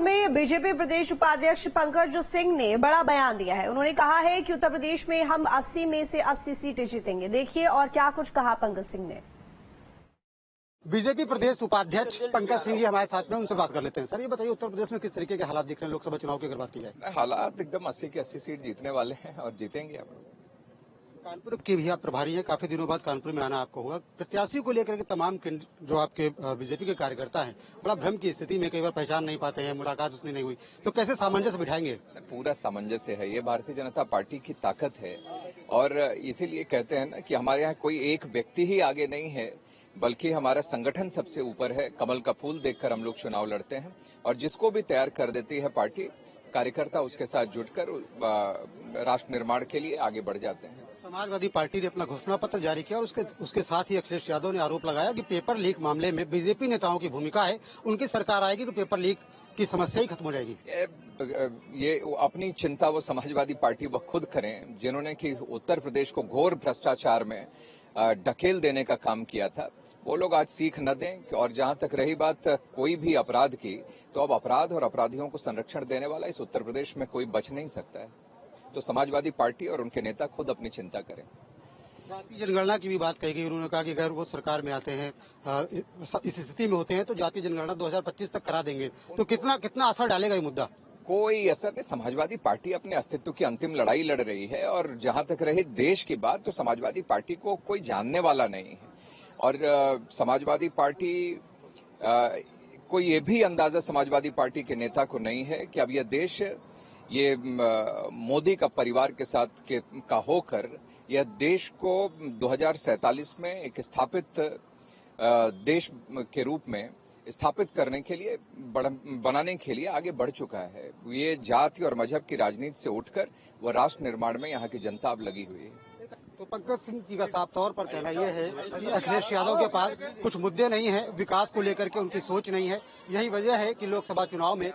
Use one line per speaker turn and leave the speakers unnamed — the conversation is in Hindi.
में बीजेपी प्रदेश उपाध्यक्ष पंकज सिंह ने बड़ा बयान दिया है। उन्होंने कहा है कि उत्तर प्रदेश में हम 80 में से 80 सीटें जीतेंगे। देखिए और क्या कुछ कहा पंकज सिंह ने।
बीजेपी प्रदेश उपाध्यक्ष पंकज सिंह जी हमारे साथ में, उनसे बात कर लेते हैं। सर, ये बताइए उत्तर प्रदेश में किस तरीके के हालात दिख रहे हैं लोकसभा चुनाव की अगर बात की जाए?
हालात एकदम 80 की 80 सीट जीतने वाले हैं और जीतेंगे। आप
कानपुर के भी आप प्रभारी हैं, काफी दिनों बाद कानपुर में आना आपको होगा। प्रत्याशी को लेकर के तमाम जो आपके बीजेपी के कार्यकर्ता हैं बड़ा भ्रम की स्थिति में, कई बार पहचान नहीं पाते हैं, मुलाकात उतनी नहीं हुई, तो कैसे सामंजस्य बिठाएंगे?
पूरा सामंजस्य है, ये भारतीय जनता पार्टी की ताकत है और इसीलिए कहते हैं ना कि हमारे यहाँ कोई एक व्यक्ति ही आगे नहीं है, बल्कि हमारा संगठन सबसे ऊपर है। कमल का फूल देखकर हम लोग चुनाव लड़ते हैं और जिसको भी तैयार कर देती है पार्टी, कार्यकर्ता उसके साथ जुटकर राष्ट्र निर्माण के लिए आगे बढ़ जाते हैं।
समाजवादी पार्टी ने अपना घोषणा पत्र जारी किया और उसके साथ ही अखिलेश यादव ने आरोप लगाया कि पेपर लीक मामले में बीजेपी नेताओं की भूमिका है। उनकी सरकार आएगी तो पेपर लीक की समस्या ही खत्म हो जाएगी।
ये अपनी चिंता वो समाजवादी पार्टी वो खुद करें, जिन्होंने कि उत्तर प्रदेश को घोर भ्रष्टाचार में ढकेल देने का काम किया था। वो लोग आज सीख न दें। और जहां तक रही बात कोई भी अपराध की, तो अब अपराध और अपराधियों को संरक्षण देने वाला इस उत्तर प्रदेश में कोई बच नहीं सकता है। तो समाजवादी पार्टी और उनके नेता खुद अपनी चिंता करें।
जातीय जनगणना की भी बात कही गई। उन्होंने कहा कि अगर वो सरकार में आते हैं, इस स्थिति में होते हैं, तो जातीय जनगणना 2025 तक करा देंगे। तो कितना असर डालेगा ये मुद्दा?
कोई असर नहीं। समाजवादी पार्टी अपने अस्तित्व की अंतिम लड़ाई लड़ रही है और जहां तक रही देश की बात, तो समाजवादी पार्टी को कोई जानने वाला नहीं है। और समाजवादी पार्टी कोई ये भी अंदाजा समाजवादी पार्टी के नेता को नहीं है कि अब यह देश ये मोदी का परिवार के साथ का होकर यह देश को 2047 में एक स्थापित देश के रूप में स्थापित करने के लिए बनाने के लिए आगे बढ़ चुका है। ये जाति और मजहब की राजनीति से उठकर वो राष्ट्र निर्माण में यहाँ की जनता अब लगी हुई है।
तो पंकज सिंह जी का साफ तौर पर कहना यह है कि अखिलेश यादव के पास कुछ मुद्दे नहीं है, विकास को लेकर के उनकी सोच नहीं है। यही वजह है कि लोकसभा चुनाव में